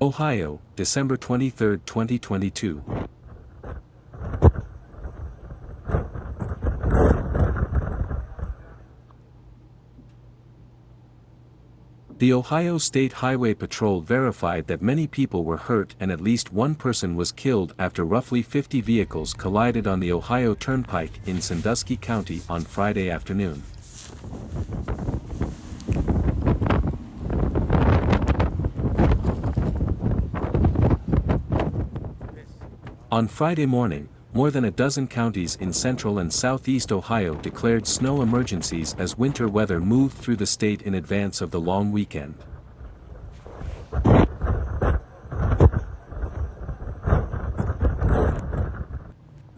Ohio, December 23, 2022. The Ohio State Highway Patrol verified that many people were hurt and at least one person was killed after roughly 50 vehicles collided on the Ohio Turnpike in Sandusky County on Friday afternoon. On Friday morning, more than a dozen counties in central and southeast Ohio declared snow emergencies as winter weather moved through the state in advance of the long weekend.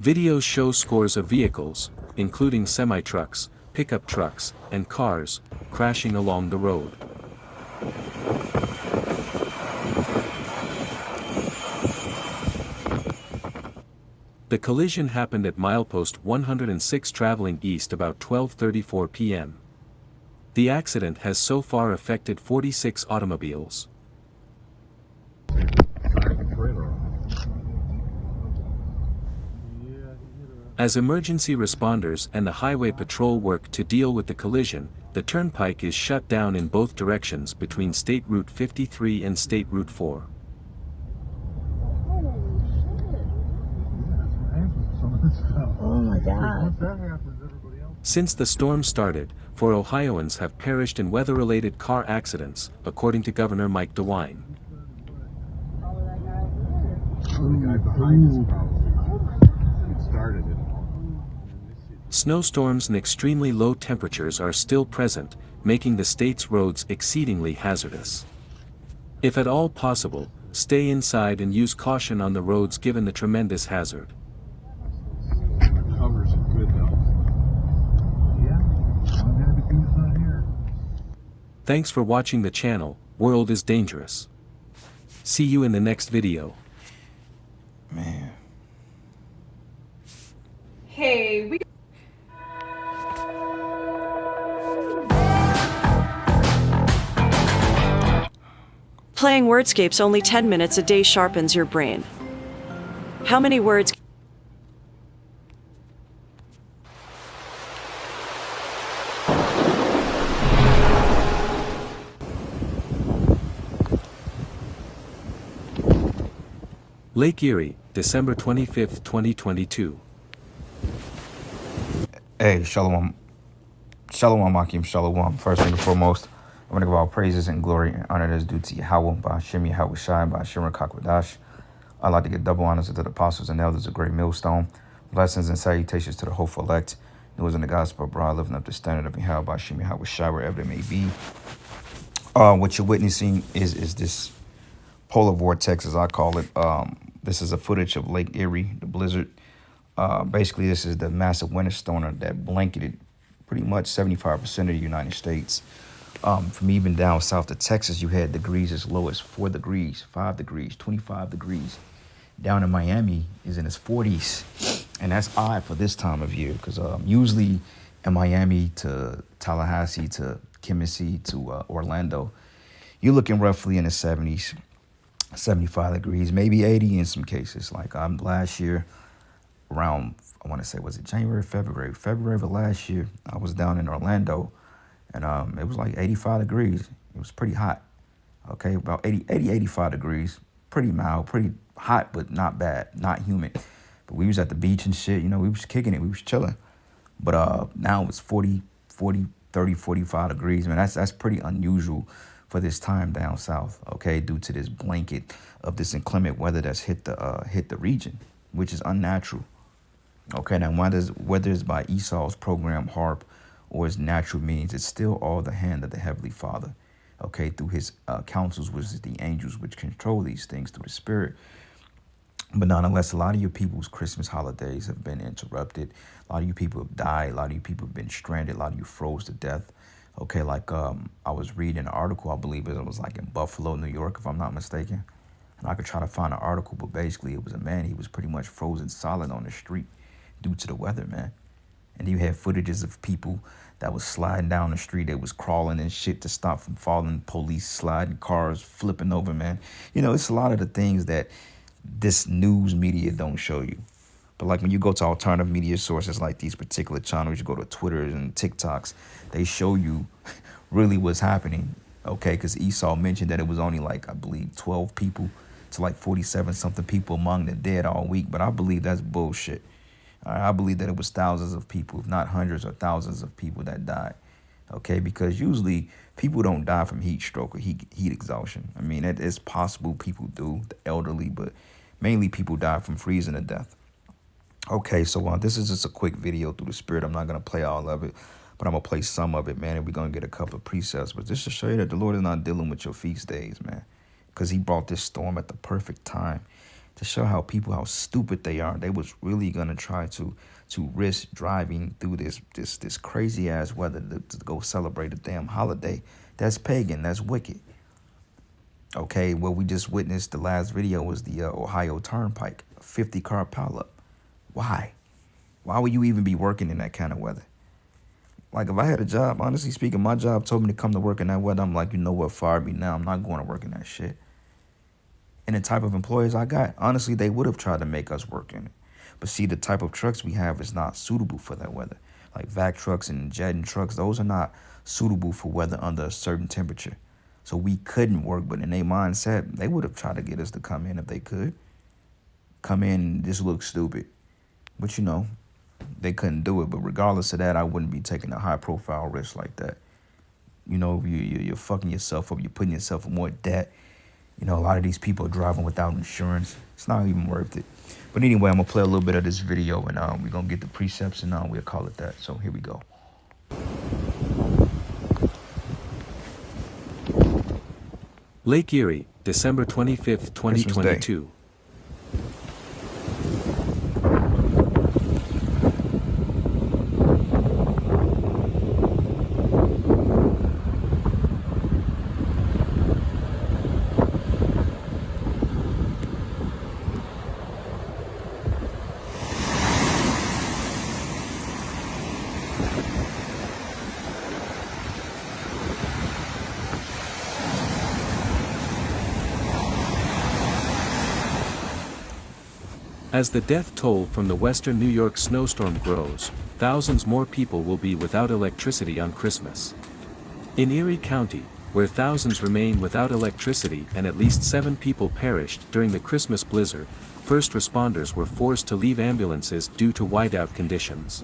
Videos show scores of vehicles, including semi-trucks, pickup trucks, and cars, crashing along the road. The collision happened at milepost 106 traveling east about 12:34 p.m. The accident has so far affected 46 automobiles. As emergency responders and the highway patrol work to deal with the collision, the turnpike is shut down in both directions between State Route 53 and State Route 4. Oh my God. Since the storm started, 4 Ohioans have perished in weather-related car accidents, according to Governor Mike DeWine. Snowstorms and extremely low temperatures are still present, making the state's roads exceedingly hazardous. If at all possible, stay inside and use caution on the roads given the tremendous hazard. Thanks for watching the channel, World is Dangerous. See you in the next video. Man. Hey, we Playing Wordscape's only 10 minutes a day sharpens your brain. How many words? Lake Erie, December 25, 2022. Hey, Shalom. Shalom, Akim, Shalom. First thing and foremost, I want to give all praises and glory and honor that is due to Yahweh, by Hashem Yahweh Shai, by Hashem Kakwadash. I'd like to give double honors to the apostles and elders of Great Millstone. Blessings and salutations to the hopeful elect, those in the gospel abroad, living up the standard of Yahweh, by Hashem Yahweh Shai, wherever they may be. What you're witnessing is this polar vortex, as I call it. This is a footage of Lake Erie, the blizzard. Basically, this is the massive winter storm that blanketed pretty much 75% of the United States. From even down south to Texas, you had degrees as low as 4 degrees, 5 degrees, 25 degrees. Down in Miami is in its 40s. And that's odd for this time of year, because usually in Miami to Tallahassee to Kissimmee to Orlando, you're looking roughly in the 70s. 75 degrees, maybe 80 in some cases. Like last year, around, I want to say, was it January, February of last year, I was down in Orlando, and it was like 85 degrees. It was pretty hot. Okay, about 85 degrees. Pretty mild, pretty hot, but not bad, not humid. But we was at the beach and shit, we was kicking it, we was chilling. But now it's 40, 30, 45 degrees. Man, that's pretty unusual for this time down south, okay, due to this blanket of this inclement weather that's hit the region, which is unnatural. Okay, now whether it's by Esau's program harp or his natural means, it's still all the hand of the Heavenly Father, okay, through his counsels, which is the angels which control these things through the Spirit. But nonetheless, a lot of your people's Christmas holidays have been interrupted. A lot of you people have died. A lot of you people have been stranded. A lot of you froze to death. Okay, like I was reading an article, I believe it was like in Buffalo, New York, if I'm not mistaken. And I could try to find an article, but basically it was a man. He was pretty much frozen solid on the street due to the weather, man. And you had footages of people that was sliding down the street. They was crawling and shit to stop from falling. Police sliding, cars flipping over, man. You know, it's a lot of the things that this news media don't show you. But like when you go to alternative media sources like these particular channels, you go to Twitter and TikToks, they show you really what's happening. Okay, because Esau mentioned that it was only like, I believe, 12 people to like 47 something people among the dead all week. But I believe that's bullshit. I believe that it was thousands of people, if not hundreds or thousands of people that died. Okay, because usually people don't die from heat stroke or heat exhaustion. I mean, it's possible people do, the elderly, but mainly people die from freezing to death. Okay, so this is just a quick video through the spirit. I'm not going to play all of it, but I'm going to play some of it, man, and we're going to get a couple of precepts. But just to show you that the Lord is not dealing with your feast days, man, because he brought this storm at the perfect time to show how stupid they are. They was really going to try to risk driving through this crazy ass weather to go celebrate a damn holiday. That's pagan. That's wicked. Okay, what we just witnessed, the last video was the Ohio Turnpike, a 50-car pileup. Why? Why would you even be working in that kind of weather? Like, if I had a job, honestly speaking, my job told me to come to work in that weather, I'm like, you know what, fire me now. I'm not going to work in that shit. And the type of employees I got, honestly, they would have tried to make us work in it. But see, the type of trucks we have is not suitable for that weather. Like vac trucks and jetting trucks, those are not suitable for weather under a certain temperature. So we couldn't work, but in their mindset, they would have tried to get us to come in if they could. Come in and just look stupid. But, you know, they couldn't do it. But regardless of that, I wouldn't be taking a high-profile risk like that. You know, you're fucking yourself up. You're putting yourself in more debt. You know, a lot of these people are driving without insurance. It's not even worth it. But anyway, I'm going to play a little bit of this video, and we're going to get the precepts, and we'll call it that. So here we go. Lake Erie, December 25th, 2022. As the death toll from the western New York snowstorm grows, thousands more people will be without electricity on Christmas. In Erie County, where thousands remain without electricity and at least 7 people perished during the Christmas blizzard, first responders were forced to leave ambulances due to whiteout conditions.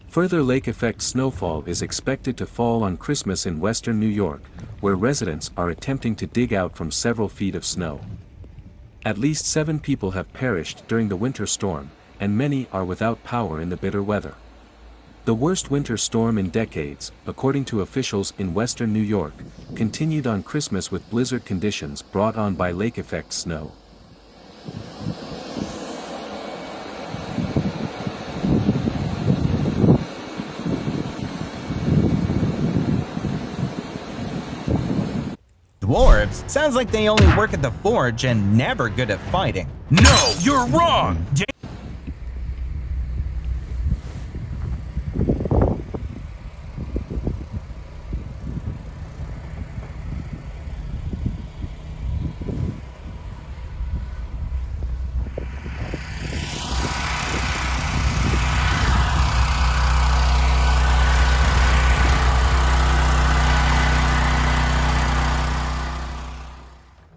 Further lake-effect snowfall is expected to fall on Christmas in western New York, where residents are attempting to dig out from several feet of snow. At least 7 people have perished during the winter storm, and many are without power in the bitter weather. The worst winter storm in decades, according to officials in western New York, continued on Christmas with blizzard conditions brought on by lake-effect snow. Dwarves? Sounds like they only work at the forge and never good at fighting. No, you're wrong!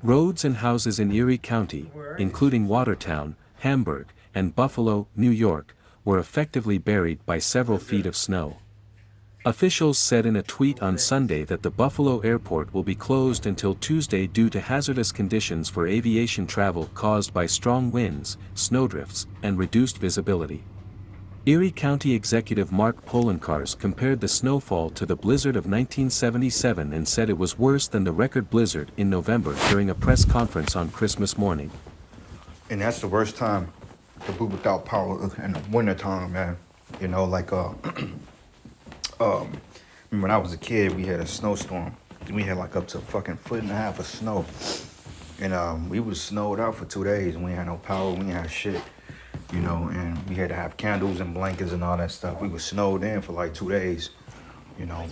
Roads and houses in Erie County, including Watertown, Hamburg, and Buffalo, New York, were effectively buried by several feet of snow. Officials said in a tweet on Sunday that the Buffalo airport will be closed until Tuesday due to hazardous conditions for aviation travel caused by strong winds, snowdrifts, and reduced visibility. Erie County Executive Mark Poloncarz compared the snowfall to the blizzard of 1977 and said it was worse than the record blizzard in November during a press conference on Christmas morning. And that's the worst time to be without power in the wintertime, man. You know, like, when I was a kid, we had a snowstorm. We had like up to a fucking 1.5 feet of snow. And we was snowed out for 2 days. And we had no power, we had shit, you know, and we had to have candles and blankets and all that stuff. We was snowed in for like 2 days, you know.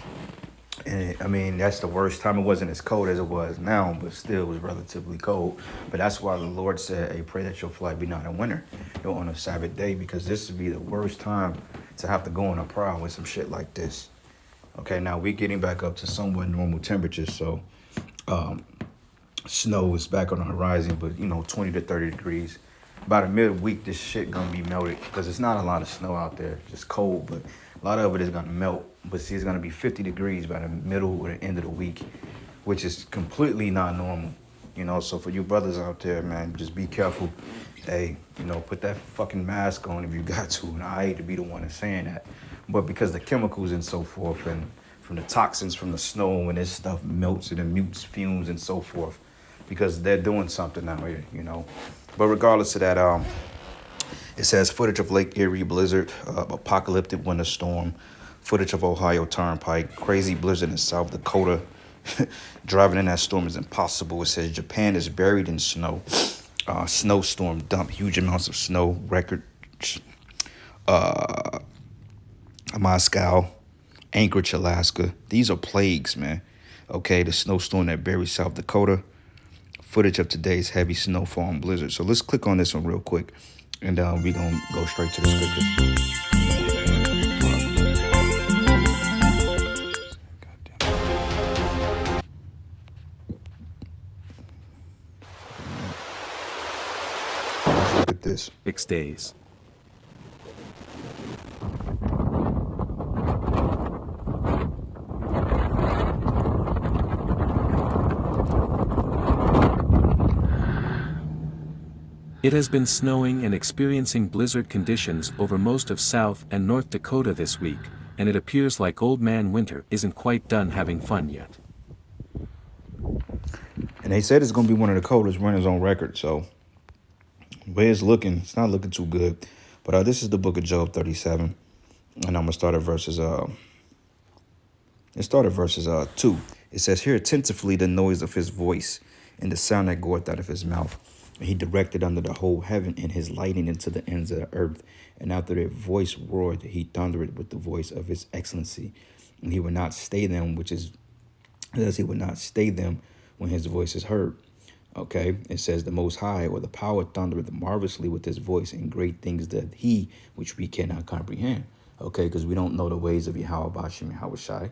And I mean, that's the worst time. It wasn't as cold as it was now, but still it was relatively cold. But that's why the Lord said, hey, pray that your flight be not in winter, or on a Sabbath day, because this would be the worst time to have to go on a prowl with some shit like this. Okay, now we're getting back up to somewhat normal temperatures, so snow is back on the horizon, but, you know, 20 to 30 degrees. By the midweek, this shit gonna be melted, because it's not a lot of snow out there, just cold, but a lot of it is gonna melt. But see, it's gonna be 50 degrees by the middle or the end of the week, which is completely not normal, you know. So for you brothers out there, man, just be careful. Hey, you know, put that fucking mask on if you got to, and I hate to be the one that's saying that. But because the chemicals and so forth, and from the toxins from the snow, and this stuff melts and it mutes fumes and so forth, because they're doing something out here, you know. But regardless of that, it says footage of Lake Erie blizzard, apocalyptic winter storm, footage of Ohio Turnpike, crazy blizzard in South Dakota. Driving in that storm is impossible. It says Japan is buried in snow. Snowstorm dump huge amounts of snow. Record. Moscow, Anchorage, Alaska. These are plagues, man. Okay, the snowstorm that buried South Dakota. Footage of today's heavy snowfall and blizzard. So let's click on this one real quick, and we're going to go straight to the scripture. Let's look at this. 6 days. It has been snowing and experiencing blizzard conditions over most of South and North Dakota this week, and it appears like Old Man Winter isn't quite done having fun yet. And they said it's going to be one of the coldest winters on record, so the way it's looking, it's not looking too good. But this is the book of Job 37, and I'm going to start at verses 2. It says, hear attentively the noise of his voice and the sound that goeth out of his mouth. And he directed under the whole heaven and his lightning into the ends of the earth. And after their voice roared, he thundered with the voice of his excellency. And he would not stay them, he would not stay them when his voice is heard. Okay, it says the Most High, or the power, thundereth marvelously with his voice, and great things that he, which we cannot comprehend. Okay, because we don't know the ways of Yahweh Bashim Yahweh Shai.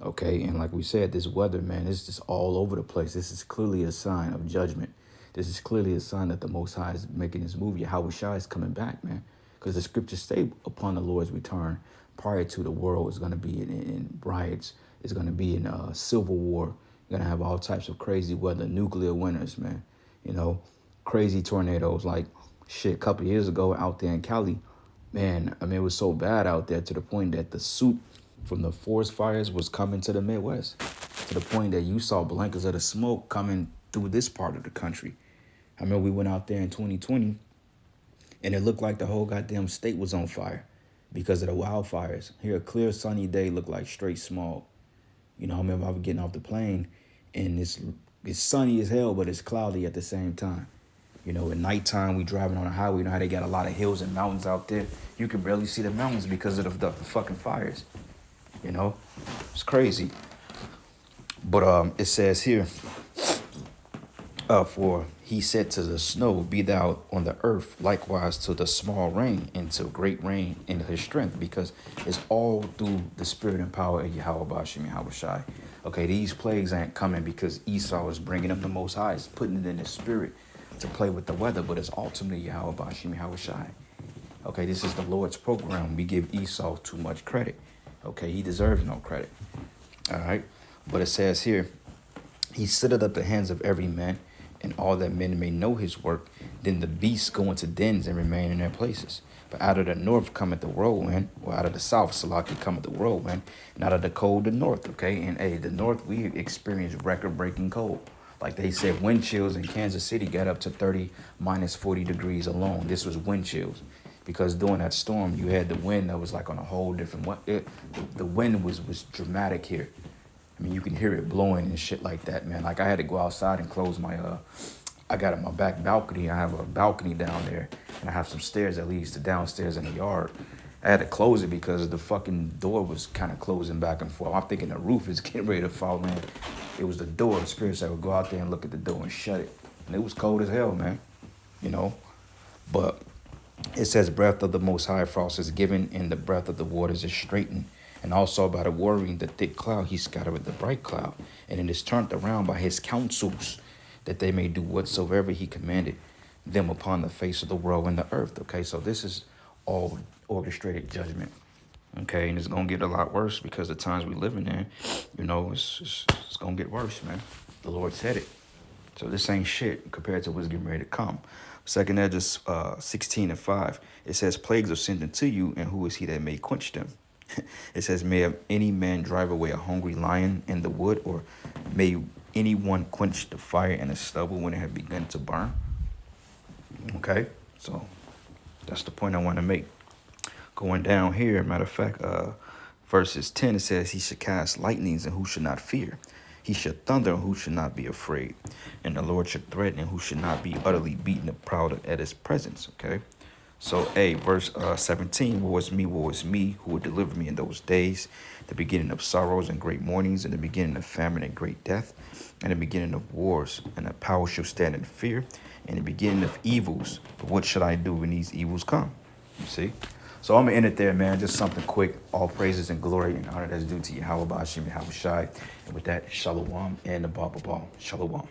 Okay, and like we said, this weather, man, is just all over the place. This is clearly a sign of judgment. This is clearly a sign that the Most High is making his move. Yahweh Shai is coming back, man. Because the scriptures say upon the Lord's return, prior to the world is going to be in riots. It's going to be in a civil war. You're going to have all types of crazy weather, nuclear winters, man. You know, crazy tornadoes. Like, shit, a couple of years ago out there in Cali, man, I mean, it was so bad out there to the point that the soot from the forest fires was coming to the Midwest. To the point that you saw blankets of the smoke coming through this part of the country. I remember we went out there in 2020, and it looked like the whole goddamn state was on fire because of the wildfires. Here, a clear, sunny day looked like straight smog. You know, I remember I was getting off the plane, and it's sunny as hell, but it's cloudy at the same time. You know, at nighttime, we driving on the highway. You know how they got a lot of hills and mountains out there? You can barely see the mountains because of the fucking fires. You know, it's crazy. But it says here, for he said to the snow, be thou on the earth, likewise to the small rain, and to great rain in his strength, because it's all through the spirit and power of Yahweh Bashim Yahweh Shai. Okay, these plagues ain't coming because Esau is bringing up the Most High, is putting it in his spirit to play with the weather, but it's ultimately Yahweh Bashim Yahweh Shai. Okay, this is the Lord's program. We give Esau too much credit. Okay, he deserves no credit. All right, but it says here, he sitteth up the hands of every man, and all that men may know his work. Then the beasts go into dens and remain in their places. But out of the north cometh the whirlwind, or out of the south, Salaki, cometh the whirlwind, and out of the cold, the north, okay? And the north, we experienced record-breaking cold. Like they said, wind chills in Kansas City got up to 30, minus 40 degrees alone. This was wind chills. Because during that storm, you had the wind that was like on a whole different, the wind was dramatic here. I mean, you can hear it blowing and shit like that, man. Like I had to go outside and close my, I got my back balcony. I have a balcony down there, and I have some stairs that leads to downstairs in the yard. I had to close it because the fucking door was kind of closing back and forth. I'm thinking the roof is getting ready to fall, man. It was the door. The spirit said, "Well, go out there and look at the door and shut it." And it was cold as hell, man. You know, but it says, "Breath of the Most High frost is given, and the breath of the waters is straightened. And also by the worrying the thick cloud, he scattered the bright cloud, and it is turned around by his counsels, that they may do whatsoever he commanded them upon the face of the world and the earth." Okay, so this is all orchestrated judgment. Okay, and it's gonna get a lot worse because the times we living in, you know, it's gonna get worse, man. The Lord said it. So this ain't shit compared to what's getting ready to come. Second Ezra 16:5, it says, "Plagues are sent unto you, and who is he that may quench them?" It says, "May any man drive away a hungry lion in the wood, or may anyone quench the fire in the stubble when it had begun to burn?" Okay, so that's the point I want to make. Going down here, matter of fact, verses 10, it says, "He should cast lightnings, and who should not fear? He should thunder, and who should not be afraid? And the Lord should threaten, and who should not be utterly beaten and proud at his presence." Okay, so verse 17, "Woe is me, who will deliver me in those days, the beginning of sorrows and great mournings, and the beginning of famine and great death, and the beginning of wars, and the power shall stand in fear, and the beginning of evils. But what should I do when these evils come?" You see? So I'm going to end it there, man. Just something quick. All praises and glory and honor that's due to Yahweh Ba'ashim Yahweh Shai. And with that, Shalom and the Baba Shalom.